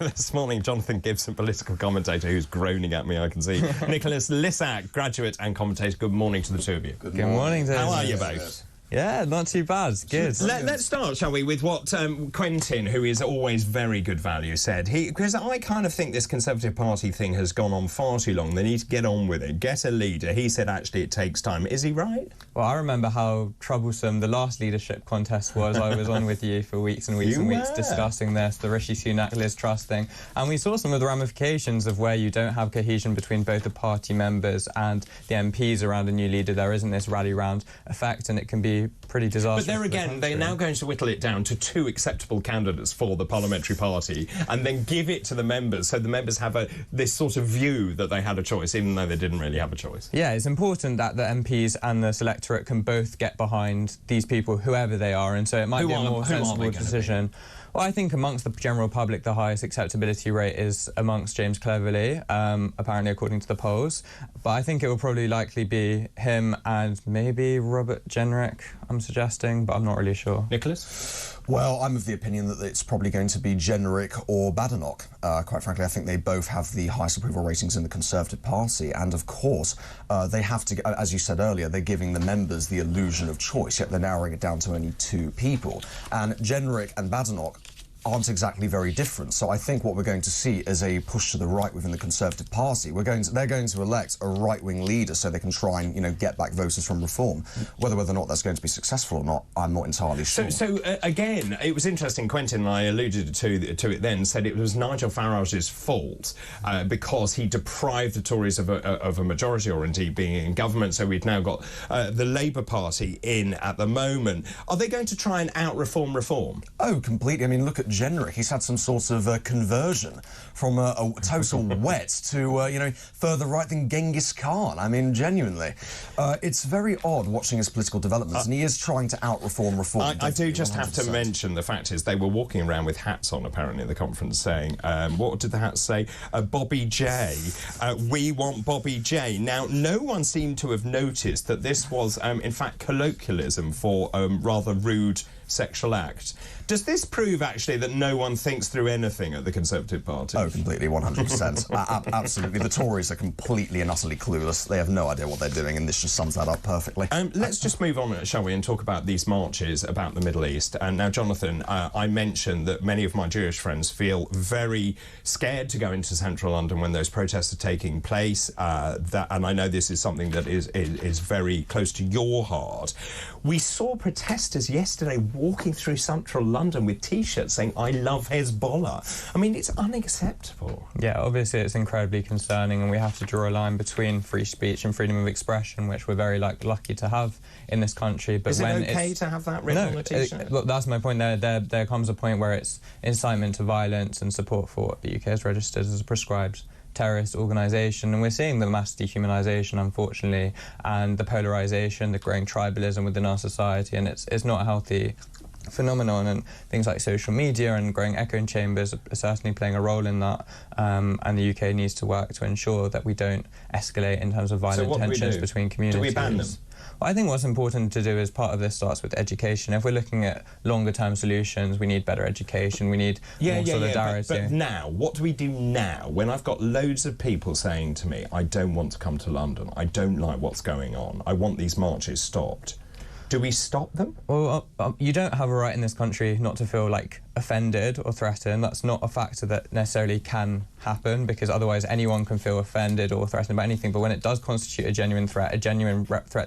this morning, Jonathan Gibson, political commentator, who's groaning at me, I can see. Nicholas Lissack, graduate and commentator. Good morning to the two of you. Good morning. How are you both? Yeah, not too bad. Good. Let's start, shall we, with what Quentin, who is always very good value, said. Because I kind of think this Conservative Party thing has gone on far too long. They need to get on with it, get a leader. He said, actually, it takes time. Is he right? Well, I remember how troublesome the last leadership contest was. I was on with you for weeks and weeks and weeks discussing this, the Rishi Sunak-Liz Truss thing. And we saw some of the ramifications of where you don't have cohesion between both the party members and the MPs around a new leader. There isn't this rally-round effect, and it can be pretty disastrous. But there again, they're now going to whittle it down to 2 acceptable candidates for the parliamentary party and then give it to the members, so the members have this sort of view that they had a choice, even though they didn't really have a choice. Yeah, it's important that the MPs and the electorate can both get behind these people, whoever they are, and so it might be a more sensible decision. Well, I think amongst the general public, the highest acceptability rate is amongst James Cleverly, apparently according to the polls. But I think it will probably likely be him and maybe Robert Jenrick, I'm suggesting, but I'm not really sure. Nicholas? Well, I'm of the opinion that it's probably going to be Jenrick or Badenoch. Quite frankly, I think they both have the highest approval ratings in the Conservative Party. And, of course, they have to, as you said earlier, they're giving the members the illusion of choice, yet they're narrowing it down to only 2 people. And Jenrick and Badenoch aren't exactly very different. So I think what we're going to see is a push to the right within the Conservative Party. They're going to elect a right-wing leader so they can try and, get back voters from Reform. Whether or not that's going to be successful or not, I'm not entirely sure. So again, it was interesting, Quentin, and I alluded to it then, said it was Nigel Farage's fault because he deprived the Tories of a majority, or indeed being in government, so we've now got the Labour Party in at the moment. Are they going to try and out-reform Reform? Oh, completely. I mean, look at Jenrick. He's had some sort of conversion from a total wet to, further right than Genghis Khan. I mean, genuinely. It's very odd watching his political developments, and he is trying to out-reform Reform. I do just 100%. Have to mention the fact is they were walking around with hats on, apparently, at the conference, saying, what did the hats say? Bobby J. We want Bobby J. Now, no one seemed to have noticed that this was, in fact, colloquialism for a rather rude sexual act. Does this prove, actually, that no one thinks through anything at the Conservative Party? Oh, completely, 100%. Absolutely. The Tories are completely and utterly clueless. They have no idea what they're doing, and this just sums that up perfectly. Let's just move on, shall we, and talk about these marches about the Middle East. And now, Jonathan, I mentioned that many of my Jewish friends feel very scared to go into central London when those protests are taking place, and I know this is something that is very close to your heart. We saw protesters yesterday walking through central London with T-shirts saying, I love Hezbollah. I mean, it's unacceptable. Yeah, obviously it's incredibly concerning, and we have to draw a line between free speech and freedom of expression, which we're very lucky to have in this country. But is it okay to have that written on a T-shirt? Look, that's my point. There comes a point where it's incitement to violence and support for what the UK has registered as a prescribed terrorist organisation, and we're seeing the mass dehumanisation, unfortunately, and the polarisation, the growing tribalism within our society, and it's not a healthy phenomenon, and things like social media and growing echo chambers are certainly playing a role in that, and the UK needs to work to ensure that we don't escalate in terms of violent tensions between communities. Do we ban them? Well, I think what's important to do as part of this starts with education. If we're looking at longer-term solutions, we need better education, we need more solidarity. But now, what do we do now when I've got loads of people saying to me, I don't want to come to London, I don't like what's going on, I want these marches stopped? Do we stop them? Well, you don't have a right in this country not to feel, offended or threatened. That's not a factor that necessarily can happen, because otherwise anyone can feel offended or threatened by anything. But when it does constitute a genuine threat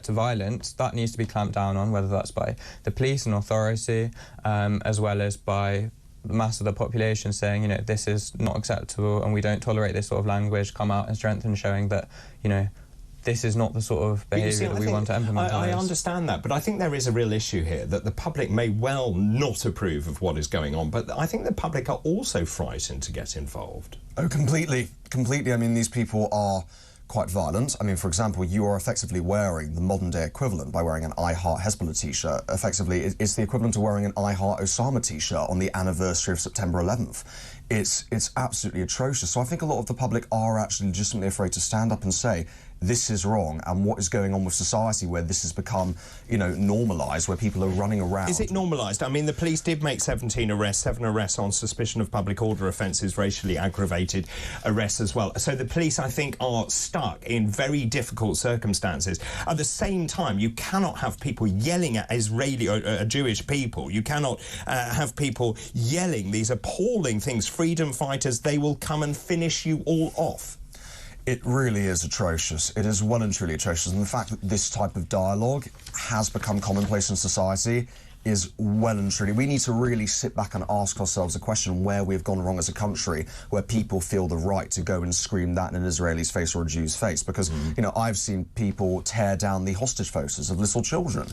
to violence, that needs to be clamped down on, whether that's by the police and authority, as well as by the mass of the population saying, this is not acceptable and we don't tolerate this sort of language, come out and strengthen, showing that, this is not the sort of behaviour that we want to implement. I understand that, but I think there is a real issue here that the public may well not approve of what is going on, but I think the public are also frightened to get involved. Oh, completely. Completely. I mean, these people are quite violent. I mean, for example, you are effectively wearing the modern-day equivalent by wearing an I Heart Hezbollah T-shirt. Effectively, it's the equivalent to wearing an I Heart Osama T-shirt on the anniversary of September 11th. It's absolutely atrocious. So I think a lot of the public are actually legitimately afraid to stand up and say, this is wrong, and what is going on with society where this has become, you know, normalised, where people are running around. Is it normalised? I mean, the police did make 17 arrests, 7 arrests on suspicion of public order offences, racially aggravated arrests as well. So the police, I think, are stuck in very difficult circumstances. At the same time, you cannot have people yelling at Israeli or Jewish people. You cannot have people yelling these appalling things. Freedom fighters, they will come and finish you all off. It really is atrocious. It is well and truly atrocious. And the fact that this type of dialogue has become commonplace in society is well and truly... We need to really sit back and ask ourselves a question where we've gone wrong as a country, where people feel the right to go and scream that in an Israeli's face or a Jew's face. Because, you know, I've seen people tear down the hostage photos of little children.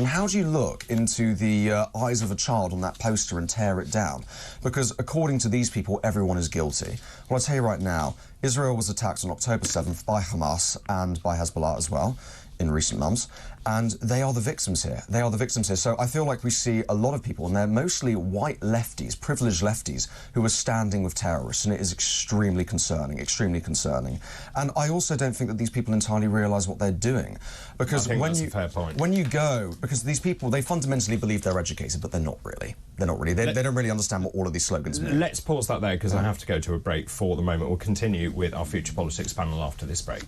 How do you look into the eyes of a child on that poster and tear it down? Because according to these people, everyone is guilty. Well, I'll tell you right now, Israel was attacked on October 7th by Hamas and by Hezbollah as well in recent months, and they are the victims here. They are the victims here. So I feel like we see a lot of people, and they're mostly white lefties, privileged lefties, who are standing with terrorists, and it is extremely concerning, extremely concerning. And I also don't think that these people entirely realise what they're doing. Because I think that's a fair point. When you go, because these people, they fundamentally believe they're educated, but they're not really. They're not really. They don't really understand what all of these slogans mean. Let's pause that there, because I have to go to a break for the moment. We'll continue with our Future Politics panel after this break.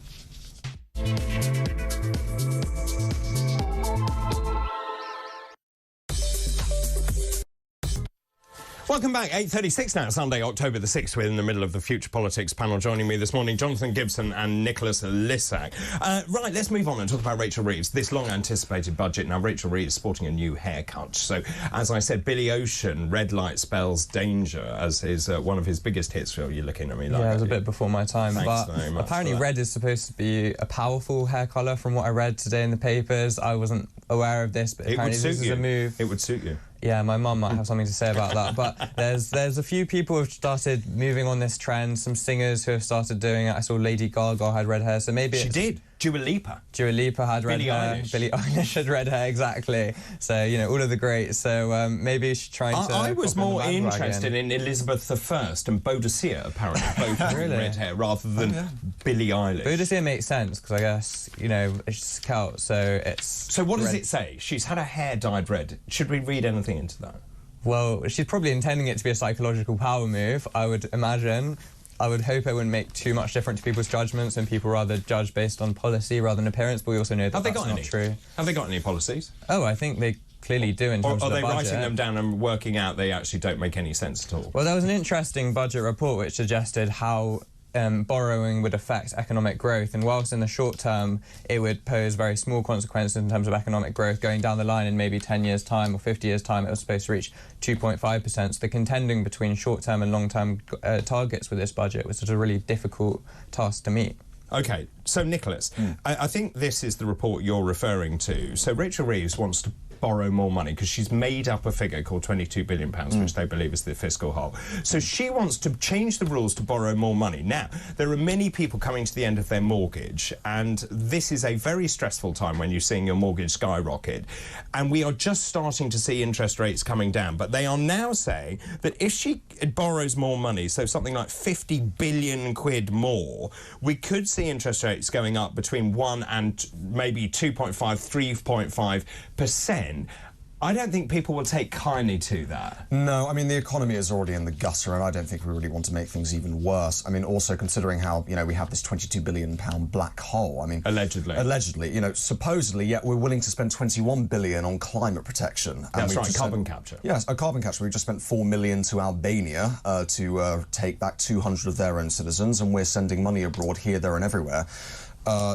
Welcome back. 8:36 now, Sunday, October the 6th. We're in the middle of the Future Politics panel. Joining me this morning, Jonathan Gibson and Nicholas Lissack. Right, let's move on and talk about Rachel Reeves, this long-anticipated budget. Now, Rachel Reeves sporting a new haircut. So, as I said, Billy Ocean, Red Light Spells Danger, as is one of his biggest hits. Phil, you're looking at me like... Yeah, it was a bit before my time. Thanks but very much apparently red is supposed to be a powerful hair colour from what I read today in the papers. I wasn't aware of this, but apparently this is a move. It would suit you. Yeah, my mum might have something to say about that. But there's a few people who have started moving on this trend, some singers who have started doing it. I saw Lady Gaga had red hair, so maybe She did. Dua Lipa. Dua Lipa had red hair. Eilish. Billie Eilish had red hair, exactly. So, you know, all of the greats. So maybe she's trying to... I was more interested in Elizabeth I and Boadicea, apparently, both having red hair, rather than Billie Eilish. Boadicea makes sense, because I guess, you know, it's Celt, so it's... So what does it say? She's had her hair dyed red. Should we read anything into that? Well, she's probably intending it to be a psychological power move, I would imagine. I would hope it wouldn't make too much difference to people's judgments, and people rather judge based on policy rather than appearance, but we also know that that's not true. Have they got any policies? Oh, I think they clearly do in terms of the budget. Or are they writing them down and working out they actually don't make any sense at all? Well, there was an interesting budget report which suggested how borrowing would affect economic growth, and whilst in the short term it would pose very small consequences in terms of economic growth, going down the line in maybe 10 years' time or 50 years' time it was supposed to reach 2.5%. So the contending between short-term and long-term targets with this budget was a really difficult task to meet. OK, so Nicholas, I think this is the report you're referring to. So Rachel Reeves wants to borrow more money because she's made up a figure called £22 billion, which they believe is the fiscal hole. So she wants to change the rules to borrow more money. Now, there are many people coming to the end of their mortgage, and this is a very stressful time when you're seeing your mortgage skyrocket. And we are just starting to see interest rates coming down. But they are now saying that if she borrows more money, so something like 50 billion quid more, we could see interest rates going up between 1 and maybe 2.5, 3.5%. I don't think people will take kindly to that. No, I mean, the economy is already in the gutter, and I don't think we really want to make things even worse. I mean, also considering how, you know, we have this £22 billion black hole. I mean... Allegedly, you know, supposedly, yet we're willing to spend £21 billion on climate protection. That's right, carbon capture. Yes, carbon capture. We've just spent $4 million to Albania to take back 200 of their own citizens, and we're sending money abroad here, there and everywhere.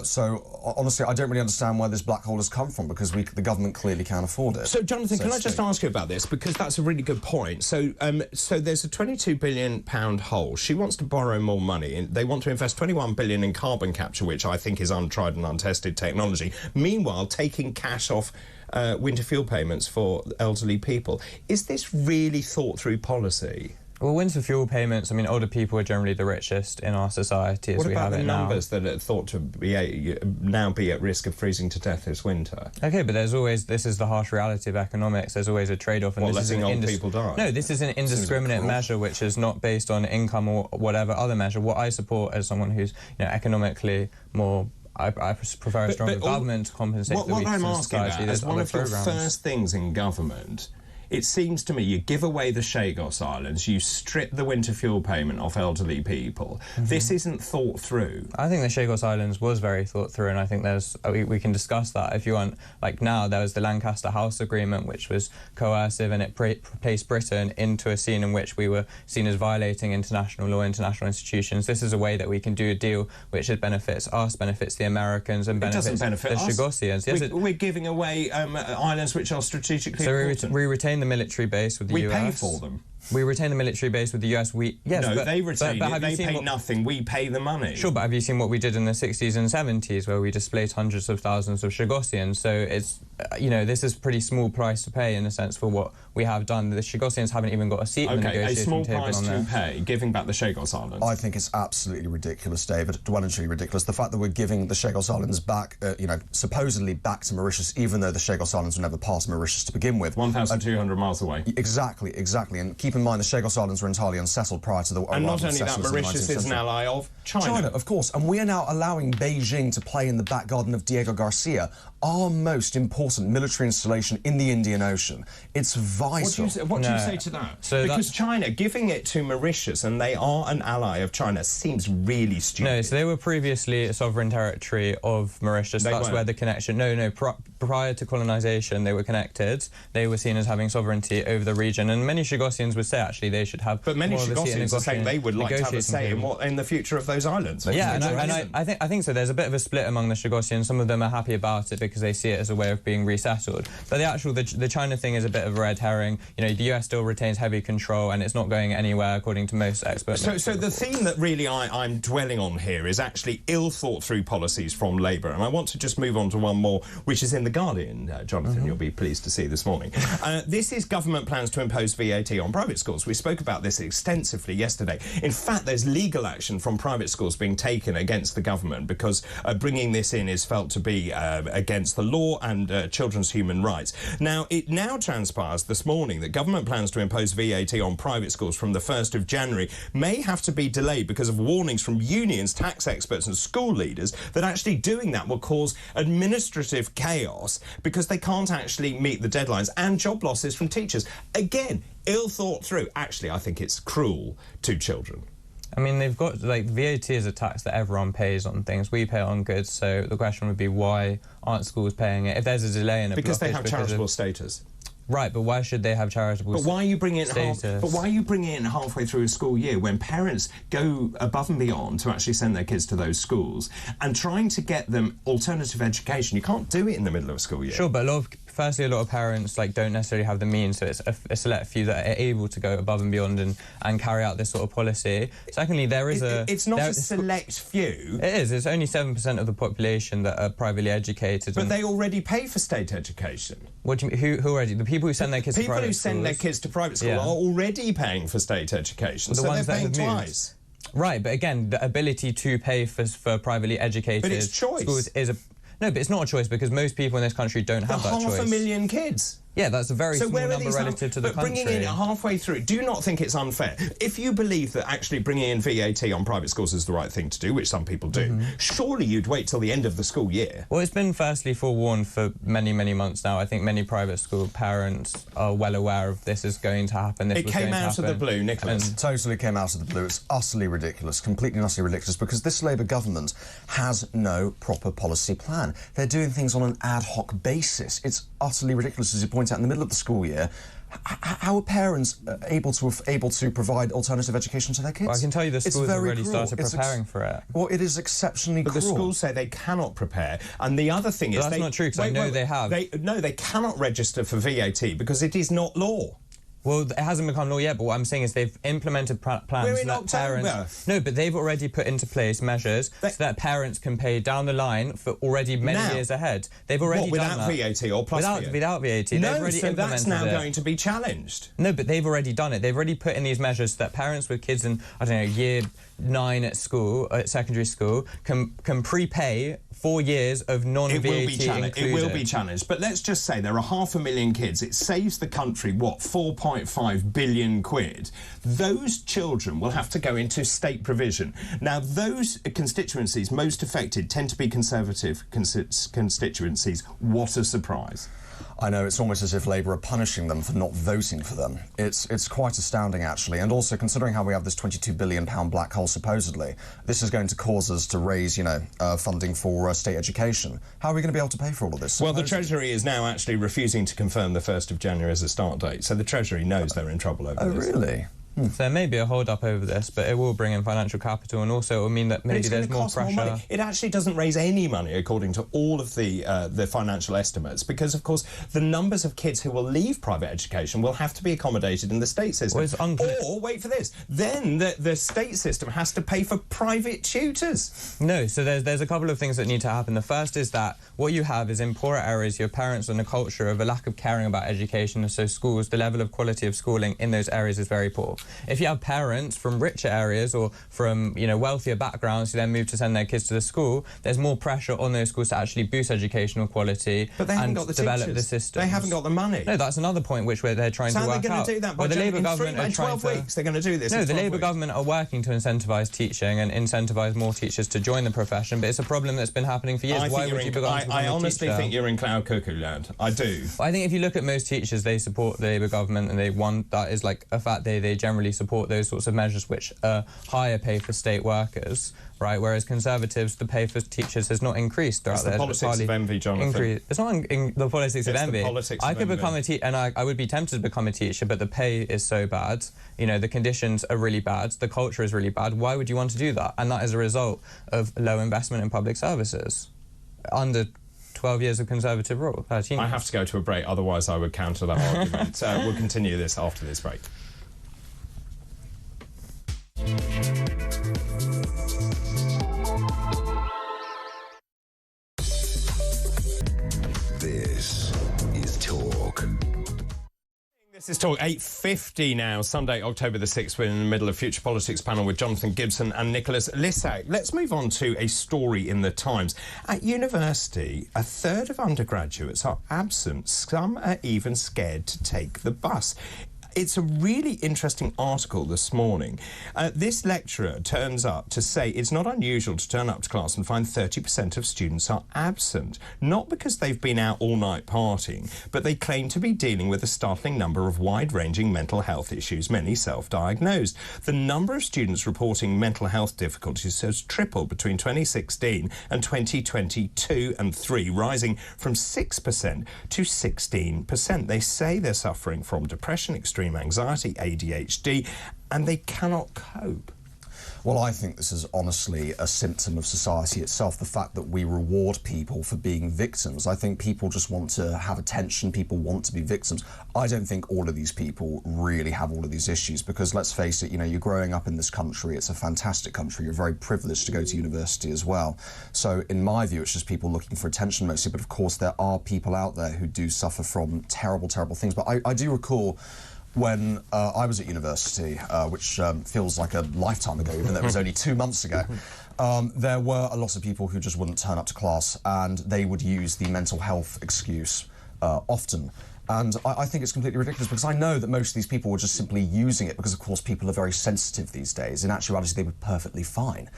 So, honestly, I don't really understand where this black hole has come from, because the government clearly can't afford it. So, Jonathan, can I just ask you about this? Because that's a really good point. So, so there's a £22 billion hole. She wants to borrow more money, and they want to invest £21 billion in carbon capture, which I think is untried and untested technology. Meanwhile, taking cash off winter fuel payments for elderly people. Is this really thought-through policy? Well, winter fuel payments, I mean, older people are generally the richest in our society as we have it now. What about the numbers that are thought to be now be at risk of freezing to death this winter? OK, but there's always, this is the harsh reality of economics, there's always a trade-off. What, letting old people die? No, this is an indiscriminate measure which is not based on income or whatever other measure. What I support as someone who's, you know, economically more... I prefer a stronger government to compensate for the weakness of society. As one of your first things in government, it seems to me you give away the Chagos Islands, you strip the winter fuel payment off elderly people. This isn't thought through. I think the Chagos Islands was very thought through, and I think there's we can discuss that if you want. Like now, there was the Lancaster House Agreement, which was coercive, and it placed Britain into a scene in which we were seen as violating international law, international institutions. This is a way that we can do a deal which benefits us, benefits the Americans, and benefits the Chagosians. Yes, we're giving away islands which are strategically important. We retain the military base with the US. We pay for them. We retain the military base with the US. They retain it. They pay nothing. We pay the money. Sure, but have you seen what we did in the 60s and 70s, where we displaced hundreds of thousands of Chagosians? So it's, you know, this is a pretty small price to pay in a sense for what we have done. The Chagosians haven't even got a seat in the negotiating table on there. A small price to pay, giving back the Chagos Islands. I think it's absolutely ridiculous, David. Dwellingly ridiculous. The fact that we're giving the Chagos Islands back, you know, supposedly back to Mauritius, even though the Chagos Islands were never part of Mauritius to begin with. 1,200 miles away. Exactly. And keep in mind the Chagos Islands were entirely unsettled prior to the and not only that, Mauritius is an ally of China. Of course, and we are now allowing Beijing to play in the back garden of Diego Garcia, our most important military installation in the Indian Ocean. It's vital. What do you say to that? Because China, giving it to Mauritius, and they are an ally of China, seems really stupid. No, so they were previously a sovereign territory of Mauritius. That's where the connection... No, prior to colonisation, they were connected. They were seen as having sovereignty over the region, and many Chagosians would say, actually, they should have... But many Chagosians are saying they would like to have a say in the future of those islands. Yeah, and I think so. There's a bit of a split among the Chagosians. Some of them are happy about it because they see it as a way of being resettled. But the China thing is a bit of a red herring. You know, the US still retains heavy control, and it's not going anywhere, according to most experts. So the theme that really I'm dwelling on here is actually ill-thought-through policies from Labour. And I want to just move on to one more, which is in The Guardian, Jonathan, you'll be pleased to see this morning. This is government plans to impose VAT on private schools. We spoke about this extensively yesterday. In fact, there's legal action from private schools being taken against the government because bringing this in is felt to be against the law and children's human rights. Now, it now transpires this morning that government plans to impose VAT on private schools from the 1st of January may have to be delayed because of warnings from unions, tax experts and school leaders that actually doing that will cause administrative chaos because they can't actually meet the deadlines and job losses from teachers. Again, ill thought through. Actually, I think it's cruel to children. I mean, they've got, like, VAT is a tax that everyone pays on things. We pay it on goods, so the question would be, why aren't schools paying it? If there's a delay in a because they have charitable status. Right, but why should they have charitable status? But why are you bringing it in halfway through a school year when parents go above and beyond to actually send their kids to those schools and trying to get them alternative education? You can't do it in the middle of a school year. Sure, but firstly, a lot of parents don't necessarily have the means, so it's a select few that are able to go above and beyond and carry out this sort of policy. Secondly, it's not a select few. It is. It's only 7% of the population that are privately educated. But they already pay for state education. What do you mean? Who already? The people who send their kids to private schools. People who send their kids to private school are already paying for state education, so they're paying twice. Right, but again, the ability to pay for privately educated schools is a... No, but it's not a choice because most people in this country don't have that choice. 500,000 kids. Yeah, that's a very small number relative to the country. But bringing in halfway through, do you not think it's unfair? If you believe that actually bringing in VAT on private schools is the right thing to do, which some people do, surely you'd wait till the end of the school year. Well, it's been firstly forewarned for many, many months now. I think many private school parents are well aware of this is going to happen. It came out of the blue, Nicholas. It totally came out of the blue. It's utterly ridiculous, completely and utterly ridiculous, because this Labour government has no proper policy plan. They're doing things on an ad hoc basis. It's utterly ridiculous, as you point out, in the middle of the school year. How are parents able to provide alternative education to their kids? Well, I can tell you the schools have already started preparing for it. Well, it is exceptionally cruel. But the schools say they cannot prepare. And the other thing is... That's not true, because I know they have. No, they cannot register for VAT because it is not law. Well, it hasn't become law yet, but what I'm saying is they've implemented plans We're in that October. parents... No, but they've already put into place measures so that parents can pay down the line for already many years ahead. They've already done that. Without VAT or plus VAT? Without VAT. No, so that's now going to be challenged. No, but they've already done it. They've already put in these measures so that parents with kids in, I don't know, year 9 at school, at secondary school, can prepay 4 years of non-VAT included. It will be challenged. But let's just say there are 500,000 kids. It saves the country, what, 4.5 billion quid. Those children will have to go into state provision. Now, those constituencies most affected tend to be Conservative constituencies. What a surprise. I know, it's almost as if Labour are punishing them for not voting for them. It's quite astounding, actually, and also considering how we have this £22 billion black hole, supposedly, this is going to cause us to raise, you know, funding for state education. How are we going to be able to pay for all of this? Well, the Treasury is now actually refusing to confirm the 1st of January as a start date, so the Treasury knows they're in trouble over this. Oh, really? So there may be a hold-up over this, but it will bring in financial capital, and also it will mean that maybe there's more pressure. More money. It actually doesn't raise any money, according to all of the financial estimates, because, of course, the numbers of kids who will leave private education will have to be accommodated in the state system. Well, or, wait for this, then the state system has to pay for private tutors. No, so there's a couple of things that need to happen. The first is that what you have is in poorer areas, your parents and a culture of a lack of caring about education, and so schools, the level of quality of schooling in those areas is very poor. If you have parents from richer areas or from, you know, wealthier backgrounds who then move to send their kids to the school, there's more pressure on those schools to actually boost educational quality and develop the system. They haven't got the money. No, that's another point where they're trying to work out. So they're going to do that? Well, the Labour government are in trying 12 weeks they're going to do this. No, the Labour government are working to incentivise teaching and incentivise more teachers to join the profession, but it's a problem that's been happening for years. Why would you become a teacher? I honestly think you're in cloud cuckoo land. I do. I think if you look at most teachers, they support the Labour government, and that is like a fact. They generally support those sorts of measures which higher pay for state workers, right? Whereas Conservatives, the pay for teachers has not increased throughout the politics of envy, Jonathan. It's not the politics of envy. I could become a teacher, and I would be tempted to become a teacher, but the pay is so bad. You know, the conditions are really bad. The culture is really bad. Why would you want to do that? And that is a result of low investment in public services under 12 years of Conservative rule. 13 years. I have to go to a break, otherwise I would counter that argument. We'll continue this after this break. This is Talk. This is Talk, 8:50 now, Sunday, October the 6th. We're in the middle of Future Politics panel with Jonathan Gibson and Nicholas Lissack. Let's move on to a story in the Times. At university, a third of undergraduates are absent. Some are even scared to take the bus. It's a really interesting article this morning. This lecturer turns up to say it's not unusual to turn up to class and find 30% of students are absent. Not because they've been out all night partying, but they claim to be dealing with a startling number of wide-ranging mental health issues, many self-diagnosed. The number of students reporting mental health difficulties has tripled between 2016 and 2022 and 3, rising from 6% to 16%. They say they're suffering from depression, extreme anxiety, ADHD, and they cannot cope. Well, I think this is honestly a symptom of society itself, the fact that we reward people for being victims. I think people just want to have attention, people want to be victims. I don't think all of these people really have all of these issues, because let's face it, you know, you're growing up in this country, it's a fantastic country, you're very privileged to go to university as well. So in my view, it's just people looking for attention mostly, but of course there are people out there who do suffer from terrible, terrible things. But I do recall when I was at university, which feels like a lifetime ago, even though it was only 2 months ago, there were a lot of people who just wouldn't turn up to class, and they would use the mental health excuse often. And I think it's completely ridiculous, because I know that most of these people were just simply using it because, of course, people are very sensitive these days. In actuality, they were perfectly fine.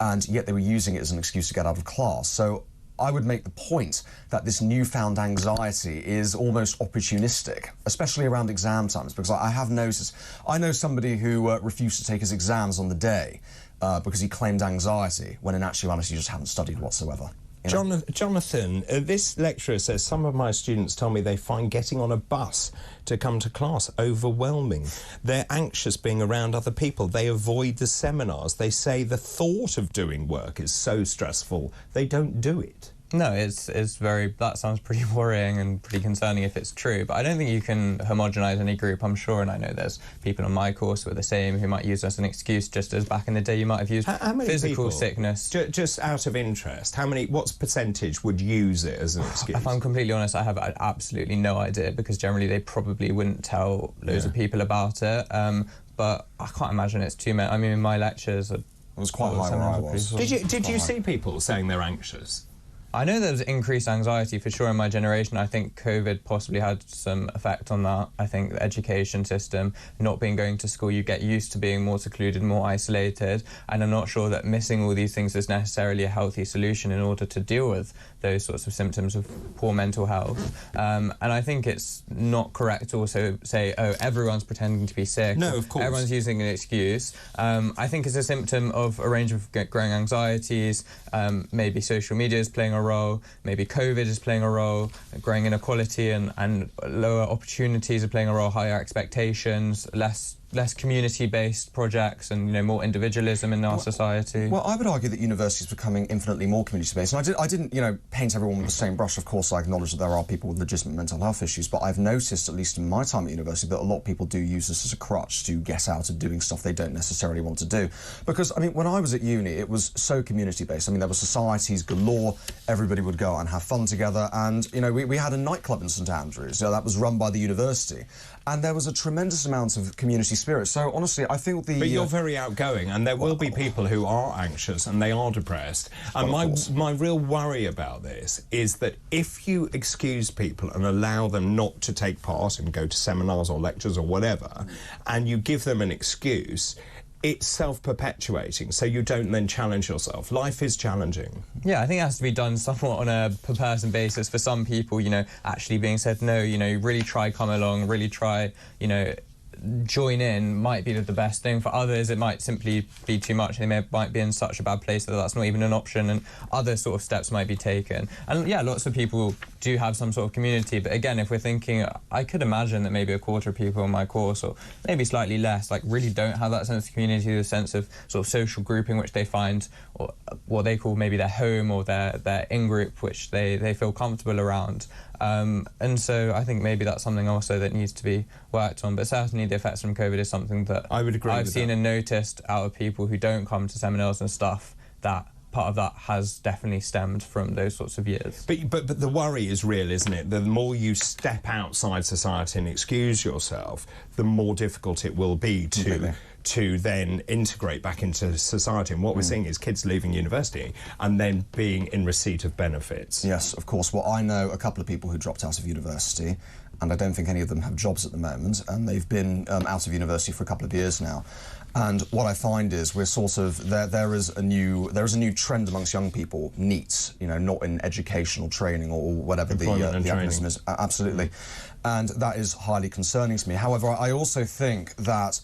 And yet they were using it as an excuse to get out of class. So I would make the point that this newfound anxiety is almost opportunistic, especially around exam times, because I have noticed, I know somebody who refused to take his exams on the day because he claimed anxiety, when in actuality he just hadn't studied whatsoever. You know? Jonathan, this lecturer says some of my students tell me they find getting on a bus to come to class overwhelming. They're anxious being around other people. They avoid the seminars. They say the thought of doing work is so stressful, they don't do it. No, it's very. That sounds pretty worrying and pretty concerning if it's true. But I don't think you can homogenise any group. I'm sure, and I know there's people on my course who are the same, who might use it as an excuse, just as back in the day you might have used how many physical people, sickness. Just out of interest, what percentage would use it as an excuse? If I'm completely honest, I have absolutely no idea, because generally they probably wouldn't tell loads of people about it. But I can't imagine it's too many. I mean, in my lectures, it was quite high where I was. Did you see people saying they're anxious? I know there was increased anxiety for sure in my generation. I think COVID possibly had some effect on that. I think the education system, not going to school, you get used to being more secluded, more isolated, and I'm not sure that missing all these things is necessarily a healthy solution in order to deal with those sorts of symptoms of poor mental health. And I think it's not correct to also say, oh, everyone's pretending to be sick. No, of course. Everyone's using an excuse. I think it's a symptom of a range of growing anxieties. Maybe social media is playing a role, maybe COVID is playing a role, growing inequality and lower opportunities are playing a role, higher expectations, less community-based projects, and more individualism in our society. Well, I would argue that universities are becoming infinitely more community-based. And I didn't paint everyone with the same brush. Of course, I acknowledge that there are people with legitimate mental health issues, but I've noticed, at least in my time at university, that a lot of people do use this as a crutch to get out of doing stuff they don't necessarily want to do. Because, I mean, when I was at uni, it was so community-based. I mean, there were societies galore, everybody would go out and have fun together, and, we had a nightclub in St Andrews that was run by the university, and there was a tremendous amount of community spirit. So, honestly, I think But you're very outgoing, and there will be people who are anxious and they are depressed. And my real worry about this is that if you excuse people and allow them not to take part and go to seminars or lectures or whatever, and you give them an excuse, it's self-perpetuating, so you don't then challenge yourself. Life is challenging. Yeah, I think it has to be done somewhat on a per-person basis. For some people, actually being said, no, really try, come along, really try, join in might be the best thing. For others, it might simply be too much. They might be in such a bad place that that's not even an option, and other sort of steps might be taken. And yeah, lots of people do have some sort of community, but again, if we're thinking, I could imagine that maybe a quarter of people in my course, or maybe slightly less, really don't have that sense of community, the sense of sort of social grouping which they find, or what they call maybe their home or their in-group, which they feel comfortable around. And so I think maybe that's something also that needs to be worked on. But certainly the effects from COVID is something that I would agree I've with seen that. and noticed out of people who don't come to seminars and stuff, that part of that has definitely stemmed from those sorts of years. But the worry is real, isn't it? The more you step outside society and excuse yourself, the more difficult it will be to then integrate back into society. And what we're seeing is kids leaving university and then being in receipt of benefits. Yes, of course. Well, I know a couple of people who dropped out of university, and I don't think any of them have jobs at the moment, and they've been out of university for a couple of years now. And what I find is we're sort of there is a new trend amongst young people, NEETs, not in educational training or whatever the acronym is. Absolutely, and that is highly concerning to me. However, I also think that,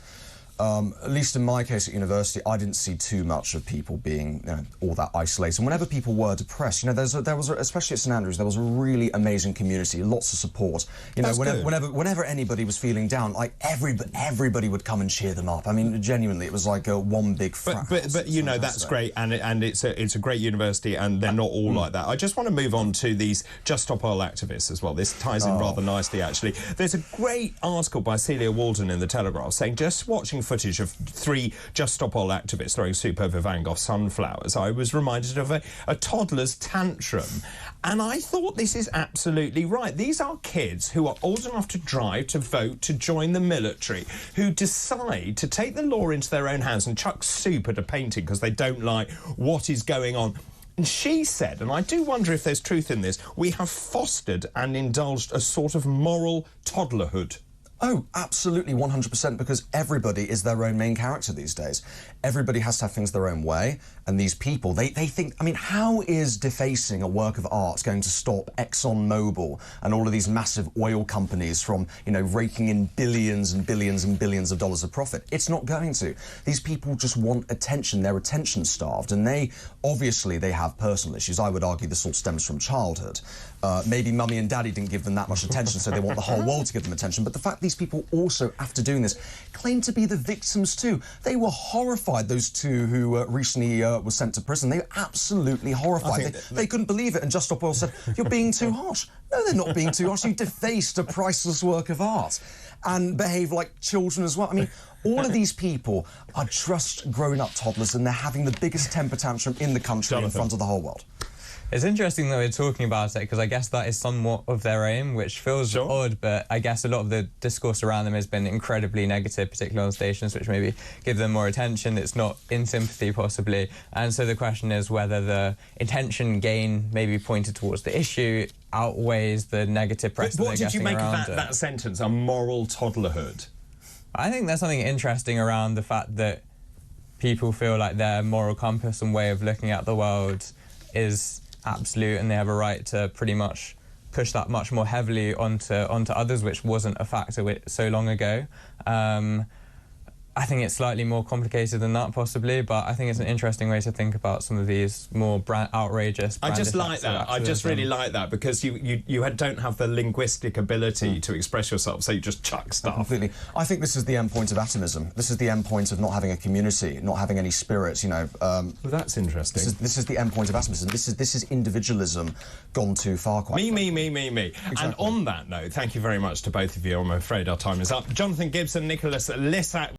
at least in my case at university, I didn't see too much of people being all that isolated. And whenever people were depressed, there was especially at St Andrews, there was a really amazing community, lots of support. Whenever anybody was feeling down, everybody would come and cheer them up. I mean, genuinely, it was like one big frat. But that's great, and it's a great university, and they're not all like that. I just want to move on to these Just Stop Oil activists as well. This ties in rather nicely, actually. There's a great article by Celia Walden in the Telegraph saying, just watching footage of 3 Just Stop Oil activists throwing soup over Van Gogh sunflowers, I was reminded of a toddler's tantrum. And I thought, this is absolutely right. These are kids who are old enough to drive, to vote, to join the military, who decide to take the law into their own hands and chuck soup at a painting because they don't like what is going on. And she said, and I do wonder if there's truth in this, we have fostered and indulged a sort of moral toddlerhood. Oh, absolutely, 100%, because everybody is their own main character these days. Everybody has to have things their own way, and these people, they think, I mean, how is defacing a work of art going to stop ExxonMobil and all of these massive oil companies from, raking in billions and billions and billions of dollars of profit? It's not going to. These people just want attention. They're attention-starved, and they have personal issues. I would argue this all stems from childhood. Maybe mummy and daddy didn't give them that much attention, so they want the whole world to give them attention. But the fact these people also, after doing this, claim to be the victims too. They were horrified, those two who recently were sent to prison. They were absolutely horrified. They couldn't believe it, and Just Stop Oil said, "You're being too harsh." No, they're not being too harsh. You defaced a priceless work of art and behave like children as well. I mean, all of these people are just grown-up toddlers, and they're having the biggest temper tantrum in the country in front of the whole world. It's interesting that we're talking about it, because I guess that is somewhat of their aim, which feels odd, but I guess a lot of the discourse around them has been incredibly negative, particularly on stations, which maybe give them more attention. It's not in sympathy, possibly. And so the question is whether the attention gain maybe pointed towards the issue outweighs the negative press that they're getting around it. What did you make of that sentence, a moral toddlerhood? I think there's something interesting around the fact that people feel like their moral compass and way of looking at the world is absolute, and they have a right to pretty much push that much more heavily onto others, which wasn't a factor so long ago. I think it's slightly more complicated than that, possibly, but I think it's an interesting way to think about some of these more outrageous. I just like that. I just really like that, because you don't have the linguistic ability to express yourself, so you just chuck stuff. Completely. I think this is the end point of atomism. This is the end point of not having a community, not having any spirit. You know. Well, that's interesting. This is the end point of atomism. This is individualism gone too far. Quite me. Exactly. And on that note, thank you very much to both of you. I'm afraid our time is up. Jonathan Gibson, Nicholas Lissack.